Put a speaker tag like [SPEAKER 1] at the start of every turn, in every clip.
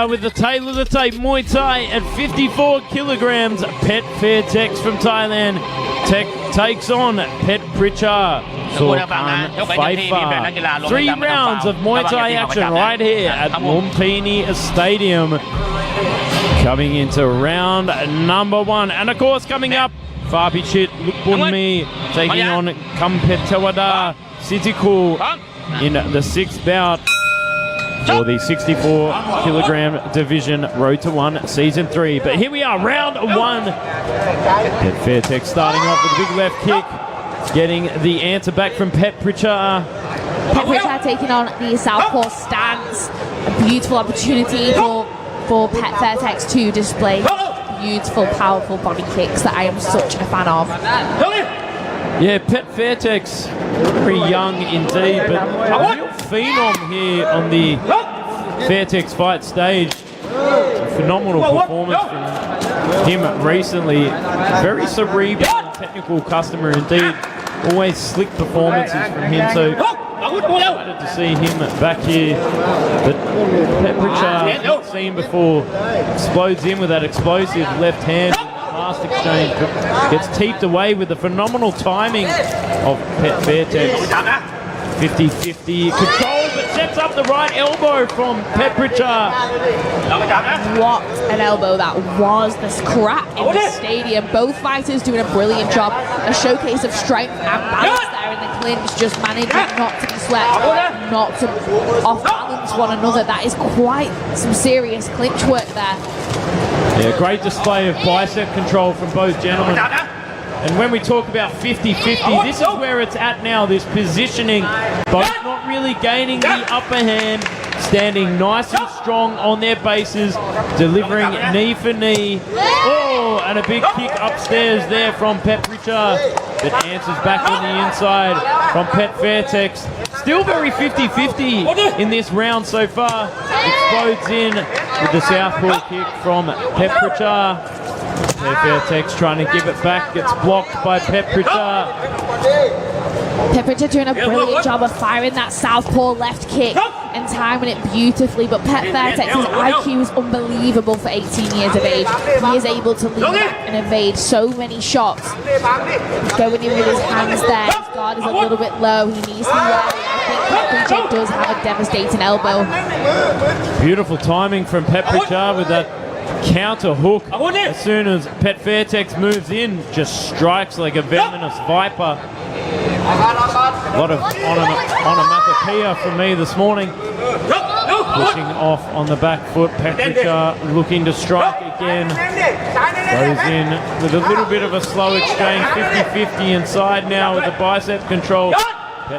[SPEAKER 1] with the tail of the tape, Muay Thai at 54 kilograms. Fairtex from Thailand takes on Petchprecha. Karnfaifa. 3 rounds of Muay Thai action right here at Lumpini Stadium. Coming into round number 1. And of course, coming up, Fapichit Lukbunmi taking on Kampetawada Sitiku in the 6th bout for the 64 kilogram division, Road to 1 Season 3. But here we are, round 1. Fairtex starting off with a big left kick, getting the answer back from Petchprecha.
[SPEAKER 2] Petchprecha taking on the southpaw stance. A beautiful opportunity for Fairtex to display beautiful, powerful body kicks that I am such a fan of.
[SPEAKER 1] Yeah, Fairtex, very young indeed, but a real phenom here on the Fairtex fight stage. Phenomenal performance from him recently. Very cerebral and technical customer indeed. Always slick performances from him, so excited to see him back here. But Petchprecha, not seen before, explodes in with that explosive left hand. Last exchange, but gets teeped away with the phenomenal timing of Fairtex. 50-50 control, but sets up the right elbow from Petchprecha.
[SPEAKER 2] What an elbow that was. The scrap in the stadium. Both fighters doing a brilliant job. A showcase of strength and balance there in the clinch, just managing not to be swept, not to off-balance one another. That is quite some serious clinch work there.
[SPEAKER 1] Yeah, great display of bicep control from both gentlemen. And when we talk about 50-50, this is where it's at now, this positioning. Both not really gaining the upper hand, standing nice and strong on their bases, delivering knee for knee. Oh, and a big kick upstairs there from Petchprecha, but answers back on the inside from Fairtex. Still very 50-50 in this round so far. Explodes in with the southpaw kick from Petchprecha. Fairtex trying to give it back, gets blocked by Petchprecha.
[SPEAKER 2] Petchprecha doing a brilliant job of firing that southpaw left kick and timing it beautifully, but Fairtex's IQ is unbelievable for 18 years of age. He is able to lead back and evade so many shots. He's going in with his hands there. His guard is a little bit low. He needs to be wary. I think Petchprecha does have a devastating elbow.
[SPEAKER 1] Beautiful timing from Petchprecha with that counter hook. As soon as Fairtex moves in, just strikes like a venomous viper. A lot of onomatopoeia from me this morning. Pushing off on the back foot. Petchprecha looking to strike again. Goes in with a little bit of a slow exchange. 50-50 inside now with the bicep control.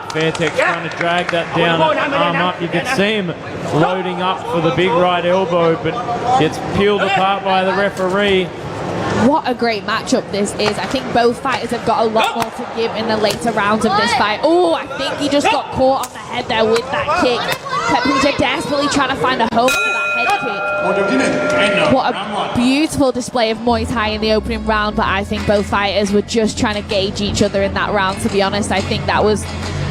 [SPEAKER 1] Fairtex trying to drag that down, arm up. You can see him loading up for the big right elbow, but gets peeled apart by the referee.
[SPEAKER 2] What a great matchup this is. I think both fighters have got a lot more to give in the later rounds of this fight. Oh, I think he just got caught on the head there with that kick. Petchprecha desperately trying to find a home for that head kick. What a beautiful display of Muay Thai in the opening round, but I think both fighters were just trying to gauge each other in that round, to be honest. I think that was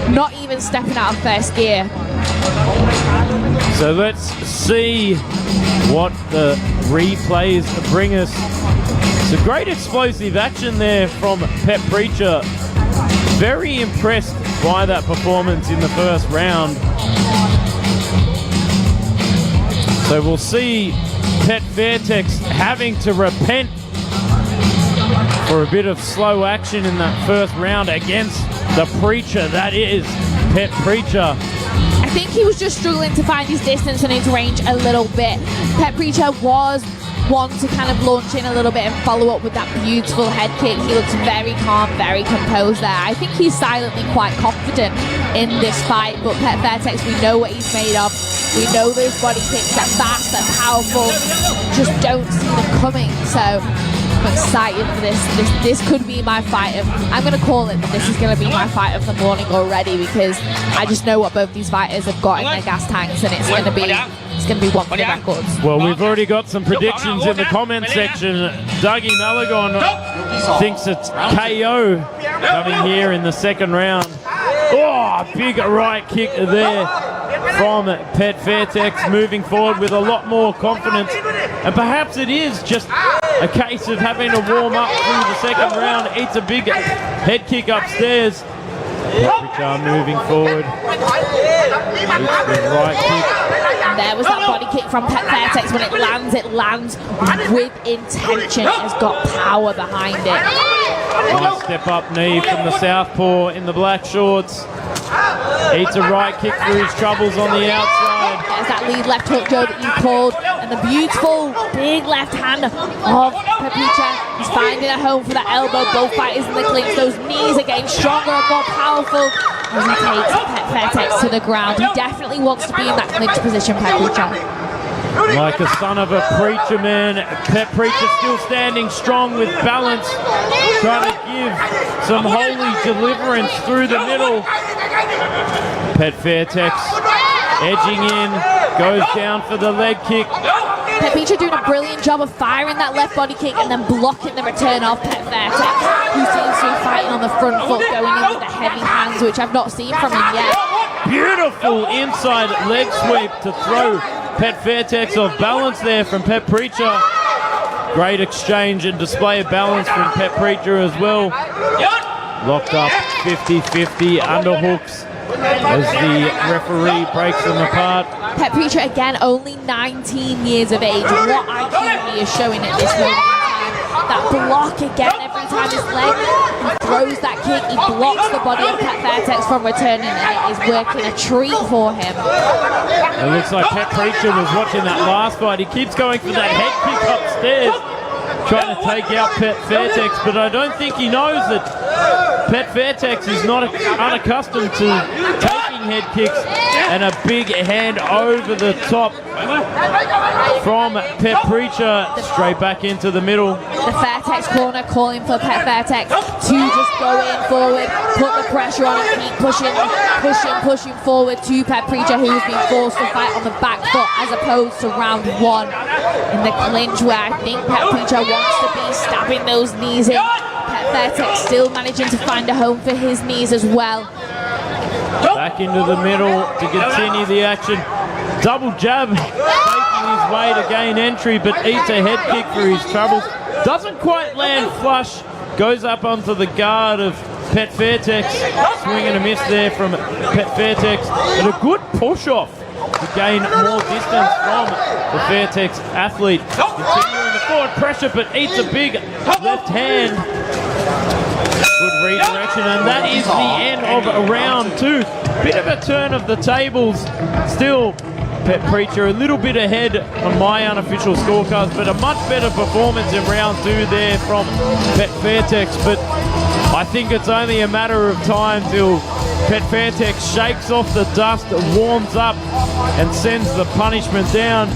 [SPEAKER 2] not even stepping out of first gear.
[SPEAKER 1] So let's see what the replays bring us. It's a great explosive action there from Petchprecha. Very impressed by that performance in the first round. So we'll see Fairtex having to repent for a bit of slow action in that first round against the preacher that is Petchprecha.
[SPEAKER 2] I think he was just struggling to find his distance and his range a little bit. Petchprecha was one to kind of launch in a little bit and follow up with that beautiful head kick. He looks very calm, very composed there. I think he's silently quite confident in this fight, but Fairtex, we know what he's made of. We know those body kicks are fast, they're powerful, just don't see them coming. So I'm excited for this. This could be my fight of, I'm going to call it that this is going to be my fight of the morning already, because I just know what both these fighters have got in their gas tanks, and it's going to be one for the records.
[SPEAKER 1] Well, we've already got some predictions in the comment section. Dougie Malagon thinks it's KO coming here in the second round. Oh, big right kick there from Pet Fairtex, moving forward with a lot more confidence. And perhaps it is just a case of having to warm up through the second round. Eats a big head kick upstairs. Petchprecha moving forward. Eats the right kick.
[SPEAKER 2] There was that body kick from Pet Fairtex. When it lands with intention. It has got power behind it.
[SPEAKER 1] Nice step up knee from the southpaw in the black shorts. Eats a right kick through his troubles on the outside.
[SPEAKER 2] There's that lead left hook, Joe, that you called. And the beautiful big left hand of Petchprecha. He's finding a home for that elbow. Both fighters in the clinch. Those knees are getting stronger and more powerful as he takes Pet Fairtex to the ground. He definitely wants to be in that clinch position, Petchprecha.
[SPEAKER 1] Like a son of a preacher, man. Petchprecha still standing strong with balance, trying to give some holy deliverance through the middle. Pet Fairtex edging in, goes down for the leg kick.
[SPEAKER 2] Petchprecha doing a brilliant job of firing that left body kick and then blocking the return of Pet Fairtex, who seems to be fighting on the front foot, going in with the heavy hands, which I've not seen from him yet.
[SPEAKER 1] Beautiful inside leg sweep to throw Pet Fairtex off balance there from Petchprecha. Great exchange and display of balance from Petchprecha as well. Locked up 50-50 underhooks as the referee breaks them apart.
[SPEAKER 2] Petchprecha again, only 19 years of age. What IQ he is showing at this moment in time. That block again every time his leg, he throws that kick, he blocks the body of Pet Fairtex from returning, and it is working a treat for him.
[SPEAKER 1] It looks like Petchprecha was watching that last fight. He keeps going for that head kick upstairs, trying to take out Pet Fairtex, but I don't think he knows that Pet Fairtex is not unaccustomed to taking head kicks, and a big hand over the top from Petchprecha, straight back into the middle.
[SPEAKER 2] The Fairtex corner calling for Pet Fairtex to just go in forward, put the pressure on and keep pushing forward to Petchprecha, who has been forced to fight on the back foot as opposed to round one in the clinch, where I think Petchprecha wants to be stabbing those knees in. Pet Fairtex still managing to find a home for his knees as well.
[SPEAKER 1] Back into the middle to continue the action. Double jab, making his way to gain entry, but eats a head kick for his troubles. Doesn't quite land flush. Goes up onto the guard of Pet Fairtex. Swing and a miss there from Pet Fairtex. But a good push off to gain more distance from the Fairtex athlete. Continuing the forward pressure, but eats a big left hand. Good redirection, and that is the end of round two. Bit of a turn of the tables. Still, Petchprecha a little bit ahead on my unofficial scorecards, but a much better performance in round two there from Pet Fairtex. But I think it's only a matter of time till Pet Fairtex shakes off the dust, warms up, and sends the punishment down.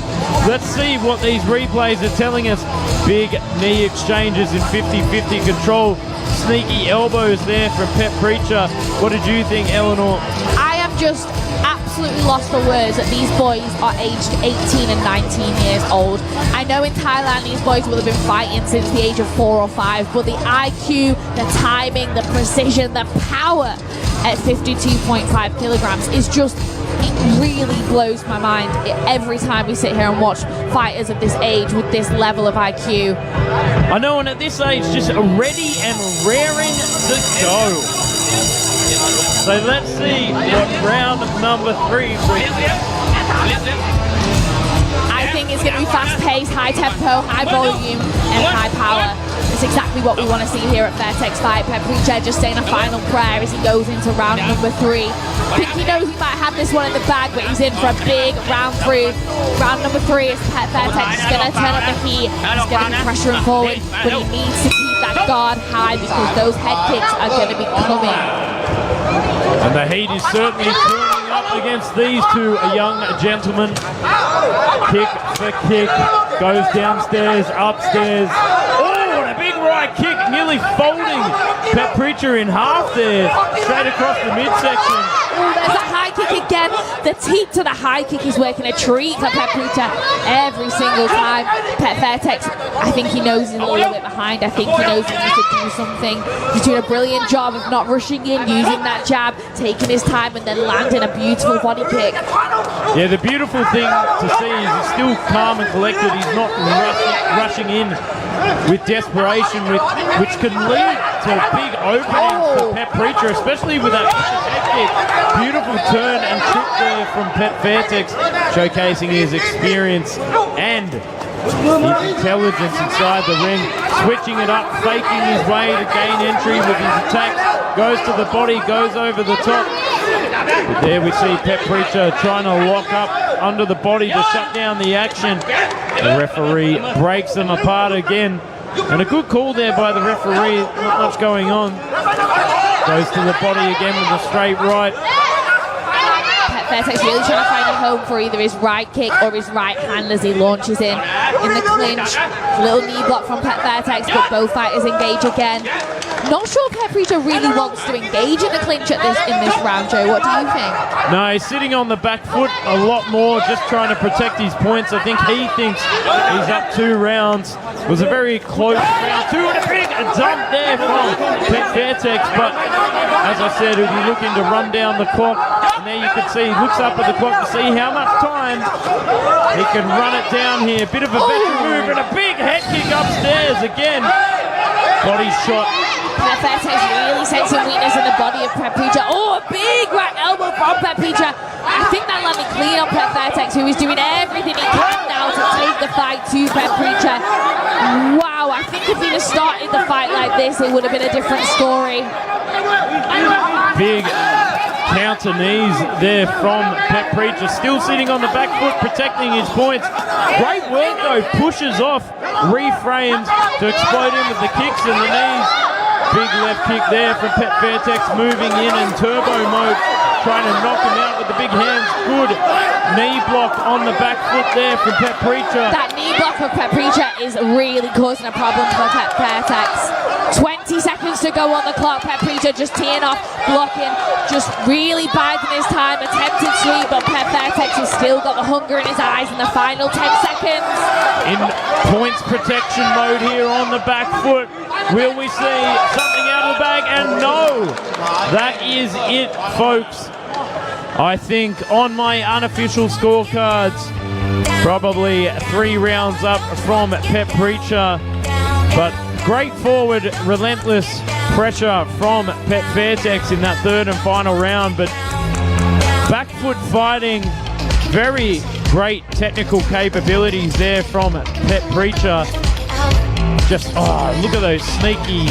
[SPEAKER 1] Let's see what these replays are telling us. Big knee exchanges in 50-50 control. Sneaky elbows there from Petchprecha. What did you think, Eleanor?
[SPEAKER 2] I am just absolutely lost for words that these boys are aged 18 and 19 years old. I know in Thailand these boys will have been fighting since the age of 4 or 5, but the IQ, the timing, the precision, the power at 52.5 kilograms is just, it really blows my mind every time we sit here and watch fighters of this age with this level of IQ.
[SPEAKER 1] I know, and at this age, just ready and raring to go. So let's see what round number 3 brings.
[SPEAKER 2] I think it's going to be fast-paced, high tempo, high volume, and high power. It's exactly what we want to see here at Fairtex Fight. Petchprecha just saying a final prayer as he goes into round number 3. I think he knows he might have this one in the bag, but he's in for a big round 3. Round number 3 is Fairtex is going to turn up the heat. He's going to be pressuring forward, but he needs to keep that guard high because those head kicks are going to be coming.
[SPEAKER 1] And the heat is certainly turning up against these two young gentlemen. Kick for kick, goes downstairs, upstairs. Oh, and a big right kick, nearly folding Petchprecha in half there, straight across the midsection.
[SPEAKER 2] Oh, there's a high kick again. The teep to the high kick is working a treat for Petchprecha every single time. Fairtex, I think he knows he's a little bit behind. I think he knows he needs to do something. He's doing a brilliant job of not rushing in, using that jab, taking his time, and then landing a beautiful body kick.
[SPEAKER 1] Yeah, the beautiful thing to see is he's still calm and collected. He's not rushing in with desperation, which can lead to big openings for Petchprecha, especially with that head kick. Beautiful turn and trip there from Fairtex, showcasing his experience and his intelligence inside the ring, switching it up, faking his way to gain entry with his attacks, goes to the body, goes over the top. But there we see Petchprecha trying to lock up under the body to shut down the action. The referee breaks them apart again. And a good call there by the referee, not much going on. Goes to the body again with a straight right.
[SPEAKER 2] Fairtex really trying to find a home for either his right kick or his right hand as he launches in the clinch. Little knee block from Fairtex, but both fighters engage again. Not sure Petchprecha really wants to engage in the clinch in this round, Joe. What do you think?
[SPEAKER 1] No, he's sitting on the back foot a lot more, just trying to protect his points. I think he thinks he's up 2 rounds. It was a very close round 2 and a big dump there from Fairtex, but as I said, he'll be looking to run down the clock. And there you can see, he looks up at the clock to see how much time he can run it down here. Bit of a veteran move and a big head kick upstairs again. Body shot.
[SPEAKER 2] Fairtex really sensing weakness in the body of Petchprecha. Oh, a big right elbow from Petchprecha. I think that landed clean on Fairtex, who is doing everything he can now to take the fight to Petchprecha. Wow, I think if he'd have started the fight like this, it would have been a different story.
[SPEAKER 1] Big counter knees there from Petchprecha, still sitting on the back foot, protecting his points. Great work though, pushes off, reframes to explode in with the kicks and the knees. Big left kick there from Fairtex, moving in turbo mode, trying to knock him out with the big hands. Good knee block on the back foot there from Petchprecha.
[SPEAKER 2] That knee block of Petchprecha is really causing a problem for Fairtex. 20 seconds to go on the clock. Petchprecha just teeing off, blocking, just really biding his time, attempted sweep, but Fairtex has still got the hunger in his eyes in the final 10 seconds.
[SPEAKER 1] In points protection mode here on the back foot. Will we see something out of the bag? And no, that is it, folks. I think on my unofficial scorecards, probably 3 rounds up from Petchprecha, but great forward, relentless pressure from Fairtex in that 3rd and final round. But back foot fighting, very great technical capabilities there from Petchprecha. Just, look at those sneaky,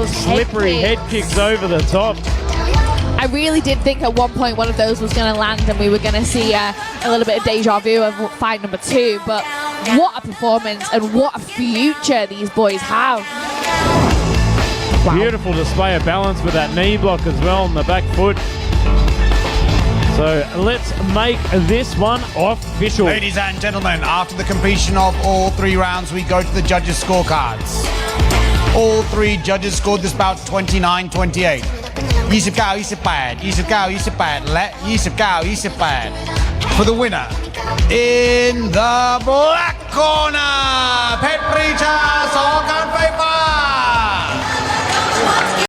[SPEAKER 1] slippery head kicks over the top.
[SPEAKER 2] I really did think at one point one of those was going to land and we were going to see a little bit of deja vu of fight number 2, but what a performance and what a future these boys have. Wow.
[SPEAKER 1] Beautiful display of balance with that knee block as well on the back foot. So let's make this one official.
[SPEAKER 3] Ladies and gentlemen, after the completion of all 3 rounds, we go to the judges' scorecards. All 3 judges scored this bout 29-28. 29-28, 29-28 และ 29-28 for the winner. In the black corner, Petchprecha 2 Karnfaifa